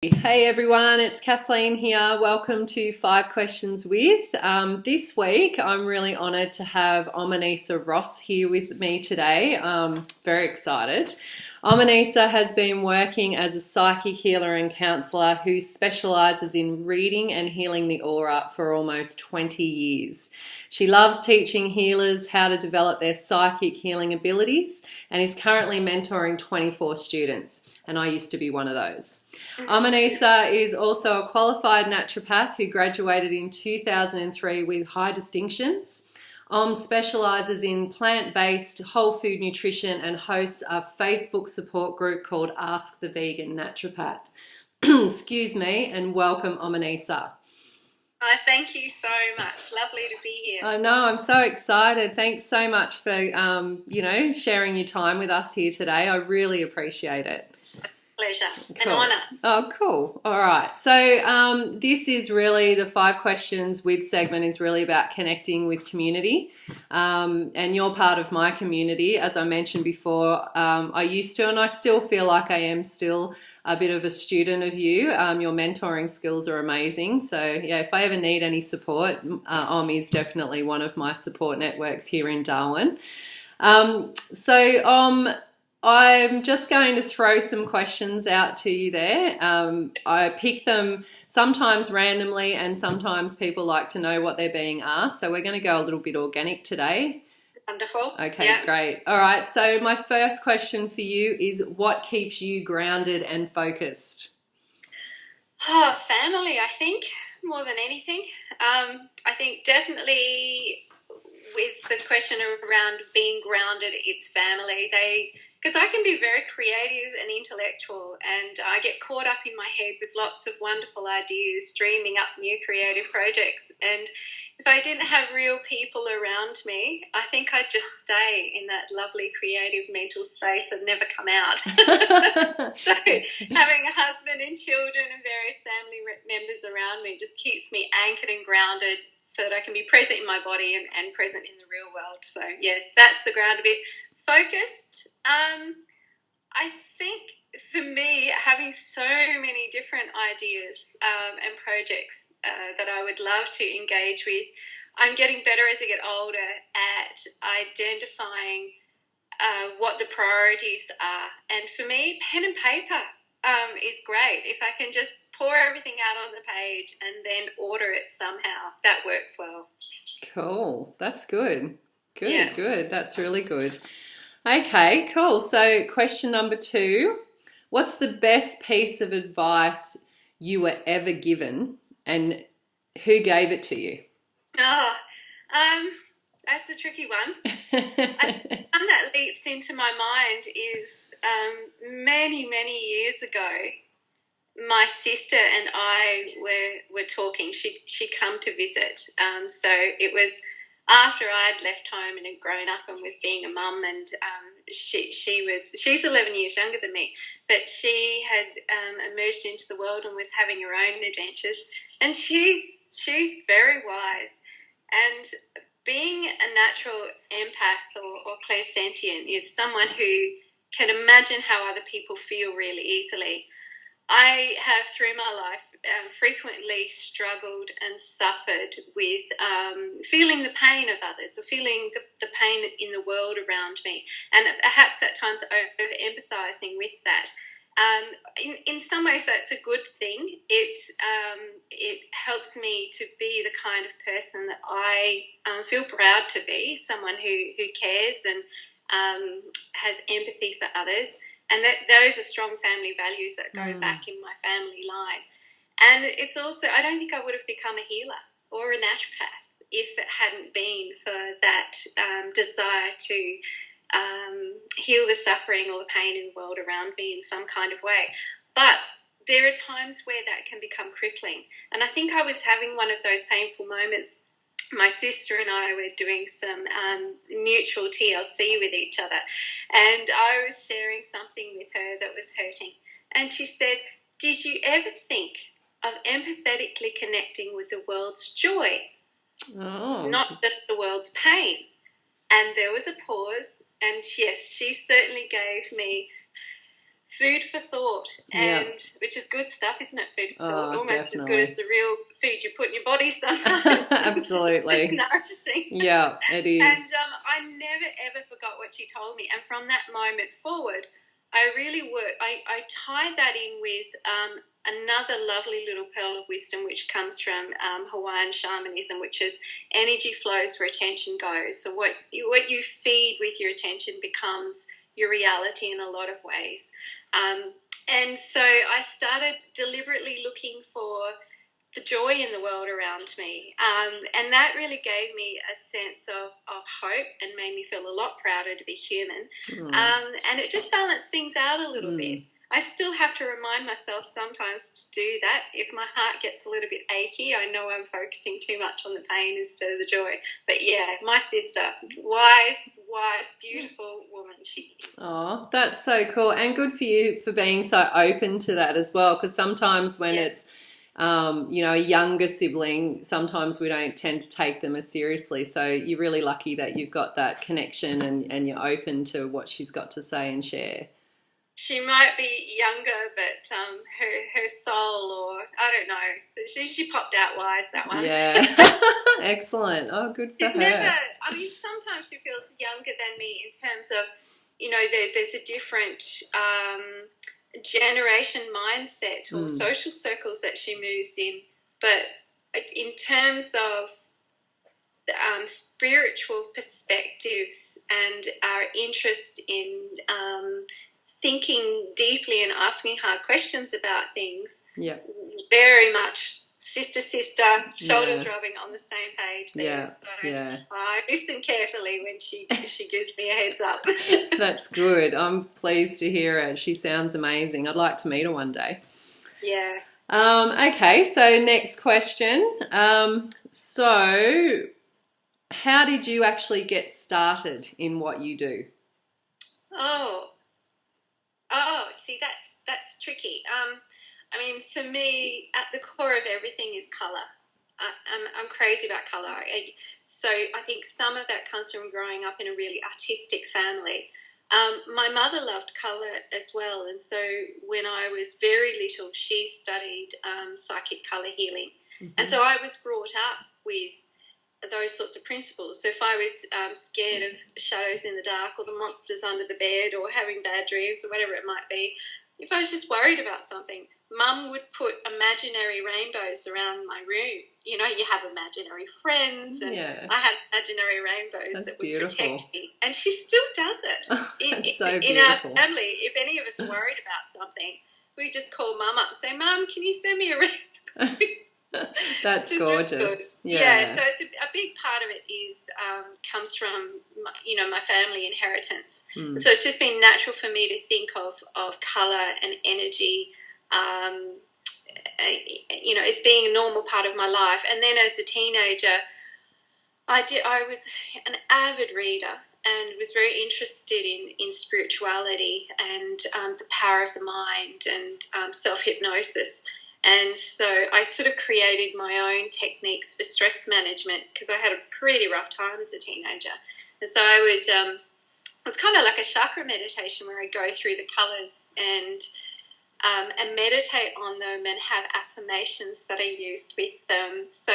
Hey everyone, it's Kathleen here. Welcome to Five Questions with. This week, I'm really honoured to have Omanisa Ross here with me today. Very excited. Omanisa has been working as a psychic healer and counsellor who specialises in reading and healing the aura for almost 20 years. She loves teaching healers how to develop their psychic healing abilities and is currently mentoring 24 students. And I used to be one of those. Omanisa is also a qualified naturopath who graduated in 2003 with high distinctions. Specialises in plant-based whole food nutrition and hosts a Facebook support group called Ask the Vegan Naturopath. Excuse me, and welcome, Omanisa. Thank you so much. Lovely to be here. I know, I'm so excited. Thanks so much for, sharing your time with us here today. I really appreciate it. Pleasure. Cool. An honour. Oh, cool. All right. So this is really the Five Questions with segment is really about connecting with community. And you're part of my community. As I mentioned before, I used to, and I still feel like I am still a bit of a student of you. Your mentoring skills are amazing. So yeah, if I ever need any support, OM is definitely one of my support networks here in Darwin. I'm just going to throw some questions out to you there. I pick them sometimes randomly and sometimes people like to know what they're being asked. So we're going to go a little bit organic today. Wonderful. Okay, yeah. Great. All right. So my first question for you is what keeps you grounded and focused? Family, I think, more than anything. I think definitely with the question around being grounded, it's family. Because I can be very creative and intellectual, and I get caught up in my head with lots of wonderful ideas, dreaming up new creative projects. And if I didn't have real people around me, I think I'd just stay in that lovely creative mental space and never come out. So having a husband and children and various family members around me just keeps me anchored and grounded so that I can be present in my body and present in the real world. So yeah, that's the ground a bit. Focused, I think for me, having so many different ideas and projects that I would love to engage with, I'm getting better as I get older at identifying what the priorities are. And for me, pen and paper is great. If I can just pour everything out on the page and then order it somehow, that works well. Cool. That's good. Good. That's really good. Okay, cool. So question number 2, what's the best piece of advice you were ever given and who gave it to you? That's a tricky one. One that leaps into my mind is many, many years ago, my sister and I were talking. She'd come to visit. So it was after I'd left home and had grown up and was being a mum, and she's 11 years younger than me, but she had emerged into the world and was having her own adventures. And she's very wise, and being a natural empath or clairsentient is someone who can imagine how other people feel really easily. I have through my life frequently struggled and suffered with feeling the pain of others or feeling the pain in the world around me, and perhaps at times over-empathizing with that. In some ways that's a good thing. It helps me to be the kind of person that I feel proud to be, someone who cares and has empathy for others. And those are strong family values that go back in my family line. And it's also, I don't think I would have become a healer or a naturopath if it hadn't been for that desire to heal the suffering or the pain in the world around me in some kind of way. But there are times where that can become crippling. And I think I was having one of those painful moments. My sister and I were doing some mutual TLC with each other, and I was sharing something with her that was hurting. And she said, "Did you ever think of empathetically connecting with the world's joy, not just the world's pain?" And there was a pause, and yes, she certainly gave me food for thought, Yeah. and which is good stuff, isn't it? Food for thought, Oh, almost as good definitely. as the real food you put in your body sometimes. Absolutely. It's nourishing. Yeah, it And is. I never ever forgot what she told me, and from that moment forward, I really worked. I tied that in with another lovely little pearl of wisdom, which comes from Hawaiian shamanism, which is energy flows where attention goes. So what you feed with your attention becomes your reality in a lot of ways. And so I started deliberately looking for the joy in the world around me. And that really gave me a sense of hope and made me feel a lot prouder to be human. And it just balanced things out a little bit. I still have to remind myself sometimes to do that. If my heart gets a little bit achy, I know I'm focusing too much on the pain instead of the joy. But yeah, my sister, wise, beautiful woman she is. Oh, that's so cool. And good for you for being so open to that as well. Because sometimes when it's, a younger sibling, sometimes we don't tend to take them as seriously. So you're really lucky that you've got that connection and you're open to what she's got to say and share. She might be younger, but her soul, or I don't know, she popped out wise, that one. Yeah. Excellent. Oh, good for her. Sometimes she feels younger than me in terms of, there's a different generation mindset or social circles that she moves in. But in terms of spiritual perspectives and our interest in thinking deeply and asking hard questions about things, very much sister, shoulders rubbing on the same page there. So I listen carefully when she gives me a heads up. That's good. I'm pleased to hear it. She sounds amazing. I'd like to meet her one day. Yeah. Okay, so next question. So how did you actually get started in what you do? See, that's tricky. For me, at the core of everything is colour. I'm crazy about colour. So I think some of that comes from growing up in a really artistic family. My mother loved colour as well, and so when I was very little, she studied psychic colour healing. And so I was brought up with those sorts of principles. So if I was scared of shadows in the dark or the monsters under the bed or having bad dreams or whatever it might be, if I was just worried about something, Mum would put imaginary rainbows around my room. You have imaginary friends, and I have imaginary rainbows that would protect me. And she still does it. In our family, if any of us are worried about something, we just call Mum up and say, Mum, can you send me a rainbow? That's gorgeous. Really good. Yeah, so it's a big part of it is comes from my family inheritance. So it's just been natural for me to think of colour and energy, as being a normal part of my life. And then as a teenager, I was an avid reader and was very interested in spirituality and the power of the mind and self-hypnosis. And so I sort of created my own techniques for stress management because I had a pretty rough time as a teenager. And so I would, it's kind of like a chakra meditation where I go through the colours and meditate on them and have affirmations that I used with them. So,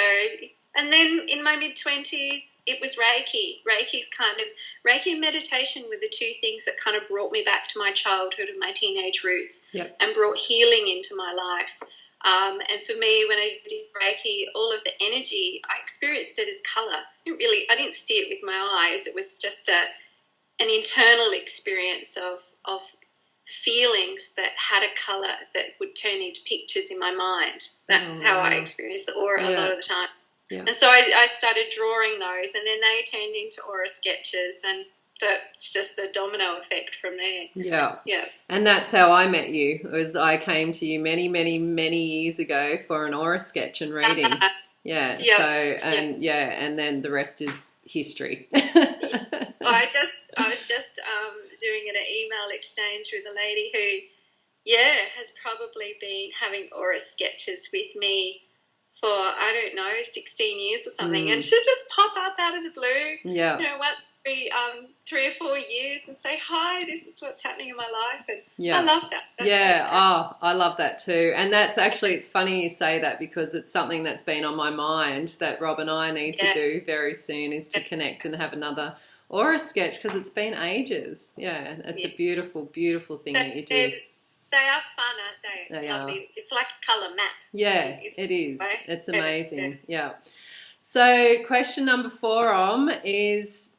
and then in my mid-20s, it was Reiki. Reiki and meditation were the two things that kind of brought me back to my childhood and my teenage roots and brought healing into my life. And for me, when I did Reiki, all of the energy, I experienced it as colour. I didn't see it with my eyes. It was just an internal experience of feelings that had a colour that would turn into pictures in my mind. That's how I experienced the aura a lot of the time. Yeah. And so I started drawing those, and then they turned into aura sketches, and that's just a domino effect from there. Yeah. And that's how I met you. I came to you many, many, many years ago for an aura sketch and reading. Yeah. Yep. So and then the rest is history. I was just doing an email exchange with a lady who, has probably been having aura sketches with me for 16 years or something, and she'll just pop up out of the blue. Yeah. You know what? every 3 or 4 years and say, hi, this is what's happening in my life. And Yeah. I love that. I love that too. And that's actually, it's funny you say that because it's something that's been on my mind that Rob and I need to do very soon, is to connect and have another aura sketch, because it's been ages. Yeah, it's a beautiful, beautiful thing that you do. They are fun, aren't they? It's lovely. It's like a colour map. Yeah, it is. Right? It's amazing. Yeah. So question number 4 is,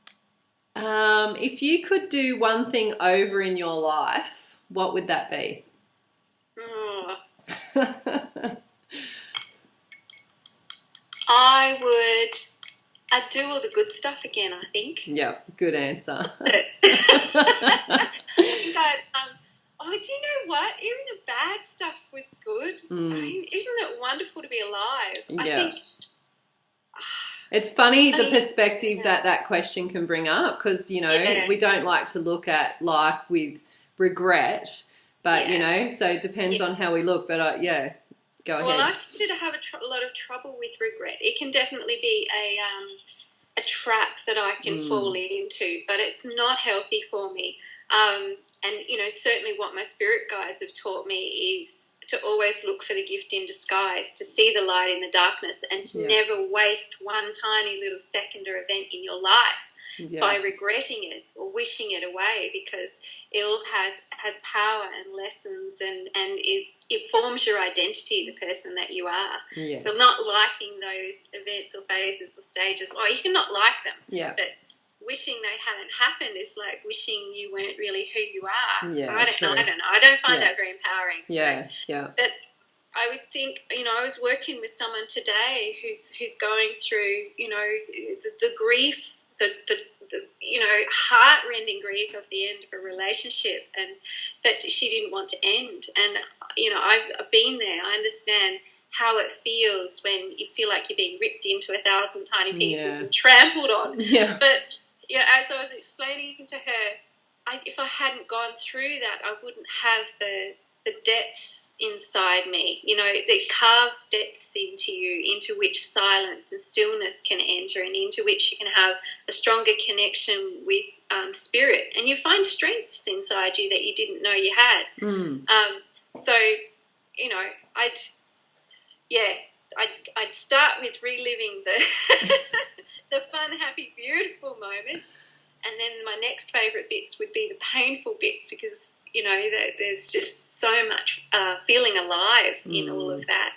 if you could do one thing over in your life, what would that be? Oh. I'd do all the good stuff again, I think. Yeah, good answer. I think do you know what? Even the bad stuff was good. I mean, isn't it wonderful to be alive? I think it's funny the perspective that question can bring up, because, you know, we don't like to look at life with regret, but, you know, so it depends on how we look. But, go ahead. Well, I've tended to have a lot of trouble with regret. It can definitely be a trap that I can fall into, but it's not healthy for me. And, you know, certainly what my spirit guides have taught me is to always look for the gift in disguise, to see the light in the darkness, and to never waste one tiny little second or event in your life by regretting it or wishing it away, because it all has power and lessons and it forms your identity, the person that you are. Yes. So not liking those events or phases or stages, or you can not like them, but wishing they hadn't happened is like wishing you weren't really who you are. I don't know. I don't find that very empowering. But I would think, you know, I was working with someone today who's going through, you know, the grief, the you know, heart-rending grief of the end of a relationship, and that she didn't want to end. And, you know, I've been there. I understand how it feels when you feel like you're being ripped into 1,000 tiny pieces and trampled on. But, you know, as I was explaining to her, if I hadn't gone through that, I wouldn't have the depths inside me. You know, it carves depths into you, into which silence and stillness can enter, and into which you can have a stronger connection with spirit, and you find strengths inside you that you didn't know you had. So, you know, I'd start with reliving the fun, happy, beautiful moments, and then my next favourite bits would be the painful bits, because, you know, there's just so much feeling alive in all of that.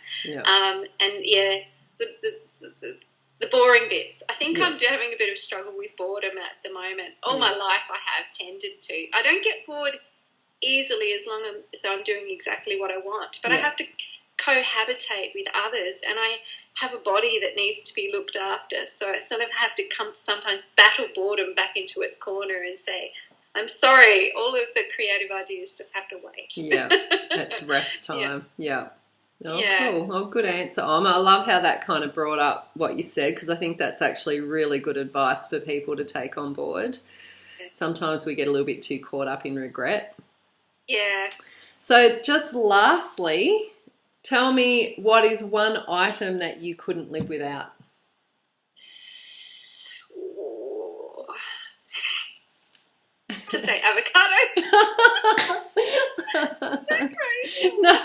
The boring bits. I think I'm having a bit of struggle with boredom at the moment. All my life I have tended to. I don't get bored easily as long as I'm doing exactly what I want, but I have to cohabitate with others, and I have a body that needs to be looked after, so I sort of have to sometimes battle boredom back into its corner and say, I'm sorry, all of the creative ideas just have to wait. That's rest time. Cool. Oh, good answer, I love how that kind of brought up what you said, because I think that's actually really good advice for people to take on board. Sometimes we get a little bit too caught up in regret. So just lastly, tell me, what is one item that you couldn't live without? To say avocado. Is that crazy? No.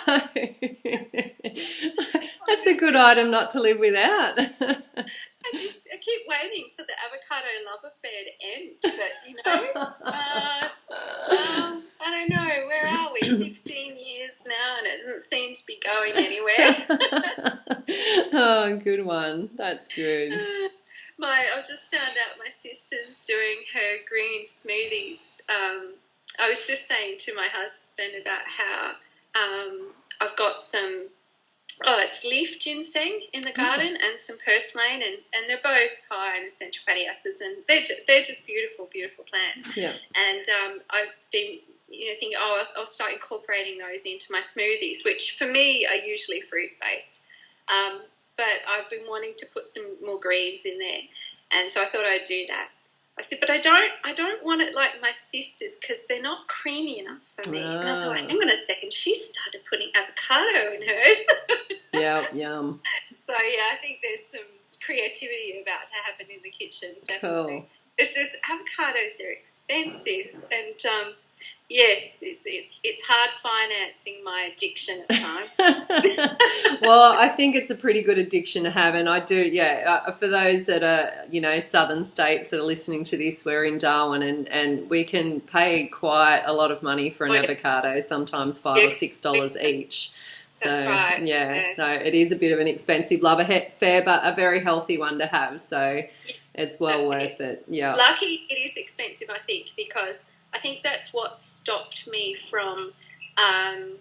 That's a good item not to live without. I keep waiting for the avocado love affair to end, but, you know, I don't know, where are we? 15 years now, and it doesn't seem to be going anywhere. Oh, good one. That's good. I've just found out my sister's doing her green smoothies. I was just saying to my husband about how I've got some, it's leaf ginseng in the garden and some purslane, and they're both high in essential fatty acids, and they're just beautiful, beautiful plants. And I've been, you know, thinking, I'll start incorporating those into my smoothies, which for me are usually fruit-based. But I've been wanting to put some more greens in there, and so I thought I'd do that. I said, but I don't want it like my sister's, because they're not creamy enough for me. And I was like, hang on a second, she started putting avocado in hers. Yum. So, I think there's some creativity about to happen in the kitchen, definitely. Cool. It's just avocados are expensive, and yes, it's hard financing my addiction at times. Well, I think it's a pretty good addiction to have, and I do, yeah. For those that are, southern states that are listening to this, we're in Darwin, and we can pay quite a lot of money for an avocado, sometimes $5 or $6 each. So, That's right. yeah, no, it is a bit of an expensive love affair, but a very healthy one to have. So, it's well worth it. Yeah. Lucky it is expensive, I think, because I think that's what stopped me from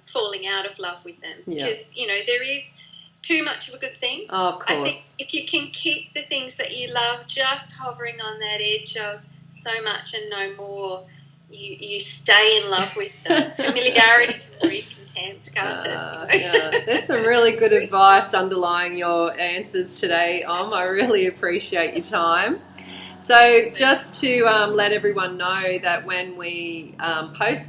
falling out of love with them. Because, there is too much of a good thing. Oh, of course. I think if you can keep the things that you love just hovering on that edge of so much and no more, you stay in love with them. Familiarity can breed contempt, can't it? Yeah. There's some really good advice underlying your answers today, I really appreciate your time. So just to let everyone know that when we post,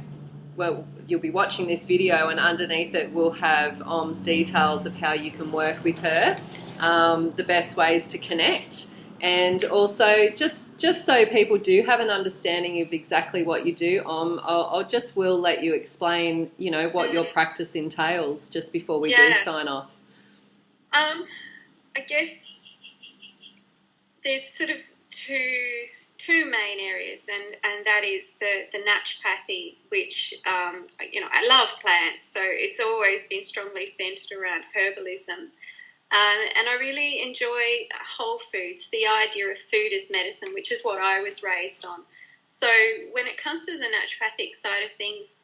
well, you'll be watching this video, and underneath it we'll have Om's details of how you can work with her, the best ways to connect. And also, just so people do have an understanding of exactly what you do, will let you explain, what your practice entails just before we do sign off. I guess there's sort of two main areas, and that is the naturopathy, which I love plants, so it's always been strongly centered around herbalism. And I really enjoy whole foods, the idea of food as medicine, which is what I was raised on. So when it comes to the naturopathic side of things,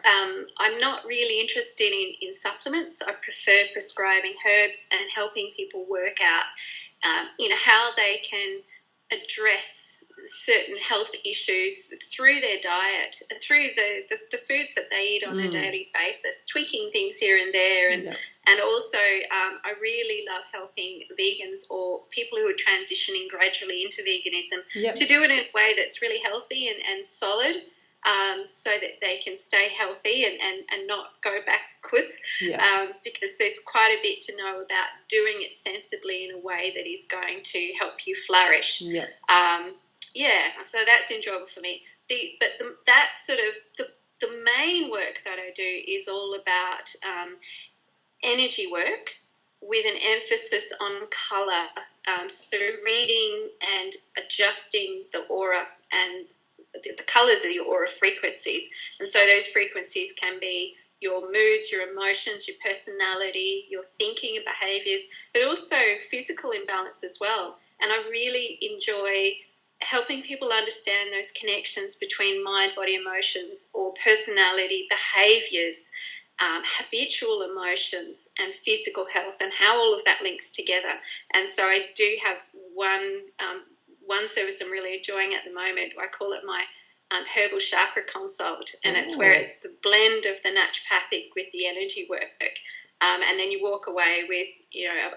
I'm not really interested in supplements. I prefer prescribing herbs and helping people work out, how they can address certain health issues through their diet, through the foods that they eat on a daily basis, tweaking things here and there. And also I really love helping vegans or people who are transitioning gradually into veganism to do it in a way that's really healthy and solid, so that they can stay healthy and not go backwards, because there's quite a bit to know about doing it sensibly in a way that is going to help you flourish. So that's enjoyable for me. That's sort of the main work that I do is all about energy work with an emphasis on colour, so reading and adjusting the aura and the colours of your aura frequencies. And so those frequencies can be your moods, your emotions, your personality, your thinking and behaviours, but also physical imbalance as well. And I really enjoy helping people understand those connections between mind, body, emotions, or personality, behaviours, habitual emotions, and physical health, and how all of that links together. And so I do have one service I'm really enjoying at the moment. I call it my herbal chakra consult, and it's where it's the blend of the naturopathic with the energy work. And then you walk away with,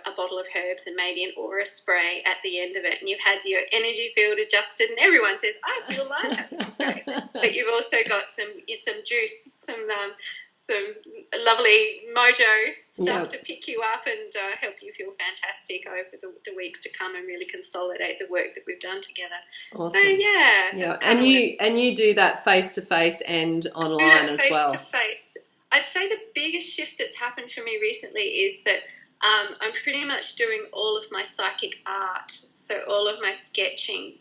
a bottle of herbs and maybe an aura spray at the end of it, and you've had your energy field adjusted, and everyone says, I feel lighter, which is great. But you've also got some juice, some lovely mojo stuff to pick you up and help you feel fantastic over the weeks to come and really consolidate the work that we've done together. Awesome. So and you do that face to face and online as well. Face to face. I'd say the biggest shift that's happened for me recently is that I'm pretty much doing all of my psychic art, so all of my sketching,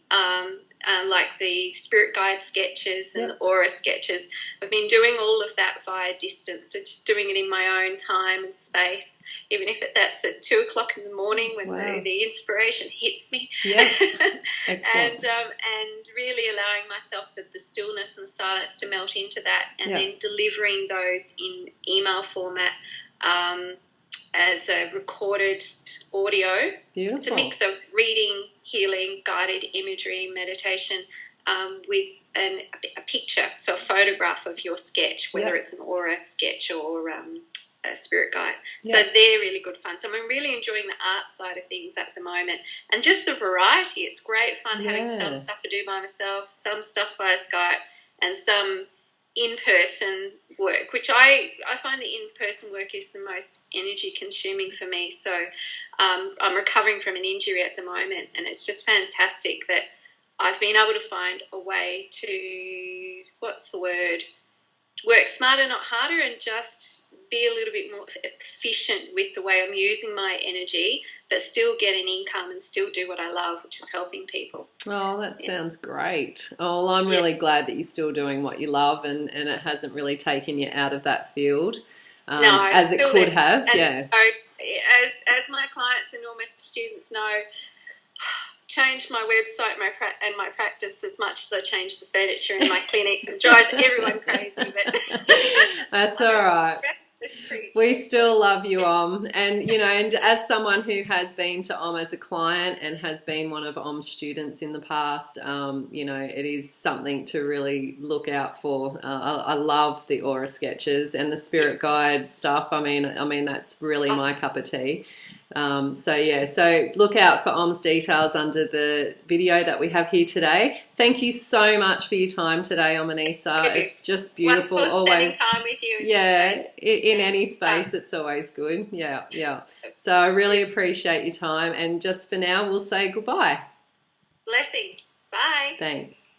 like the spirit guide sketches and the aura sketches. I've been doing all of that via distance, so just doing it in my own time and space, even if that's at 2:00 in the morning when the inspiration hits me. And really allowing myself the stillness and the silence to melt into that, and then delivering those in email format, as a recorded audio. Beautiful. It's a mix of reading, healing, guided imagery, meditation, with a picture, so a photograph of your sketch, whether it's an aura sketch or a spirit guide. So they're really good fun. So I'm really enjoying the art side of things at the moment, and just the variety. It's great fun having some stuff to do by myself, some stuff via Skype, and some in-person work, which I find the in-person work is the most energy consuming for me. So I'm recovering from an injury at the moment, and it's just fantastic that I've been able to find a way to, what's the word, work smarter, not harder, and just be a little bit more efficient with the way I'm using my energy, but still get an income and still do what I love, which is helping people. Oh, that sounds great. Oh, well, I'm really glad that you're still doing what you love, and it hasn't really taken you out of that field No, as it could have. And yeah. So, as my clients and all my students know, changed my website and my practice as much as I changed the furniture in my clinic. It drives everyone crazy, but that's all right. We still love you, and and as someone who has been to as a client and has been one of students in the past, it is something to really look out for. I love the aura sketches and the spirit guide stuff. I mean that's really my cup of tea. So look out for Om's details under the video that we have here today. Thank you so much for your time today, Omanisa. It's just beautiful. Always spending time with you. In any space, it's always good. Yeah. So I really appreciate your time, and just for now, we'll say goodbye. Blessings. Bye. Thanks.